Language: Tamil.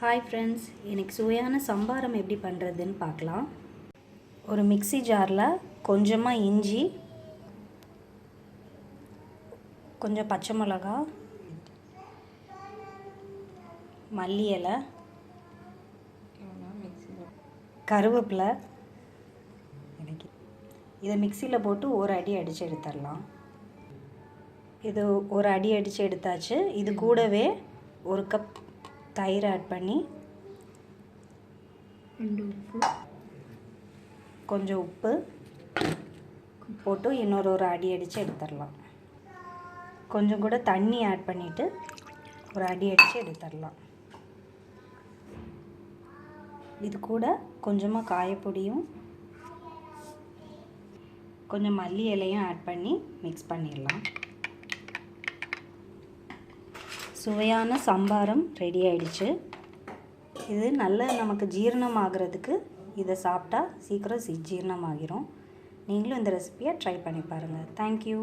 ஹாய் ஃப்ரெண்ட்ஸ், இன்றைக்கி சுவையான சம்பாரம் எப்படி பண்ணுறதுன்னு பார்க்கலாம். ஒரு மிக்ஸி ஜாரில் கொஞ்சமாக இஞ்சி, கொஞ்சம் பச்சை மிளகா, மல்லி இலை, கருவேப்பிலை, இதை மிக்சியில் போட்டு ஒரு அடி அடித்து எடுத்துடலாம். இது ஒரு அடி அடித்து எடுத்தாச்சு. இது கூடவே ஒரு கப் தயிர் ஆட் பண்ணி, கொஞ்சம் உப்பு போட்டு ஒரு அடி அடித்து எடுத்துடலாம். கொஞ்சம் கூட தண்ணி ஆட் பண்ணிவிட்டு ஒரு அடி அடித்து எடுத்துடலாம். இது கூட கொஞ்சமாக காயப்பொடியும் கொஞ்சம் மல்லி இலையும் ஆட் பண்ணி மிக்ஸ் பண்ணிடலாம். சுவையான சம்பாரம் ரெடி ஆயிடுச்சு. இது நல்ல நமக்கு ஜீரணம் ஆகிறதுக்கு இதை சாப்பிட்டா சீக்கிரம் ஜீரணம் ஆகிரும். நீங்களும் இந்த ரெசிபியை ட்ரை பண்ணி பாருங்கள். தேங்க்யூ.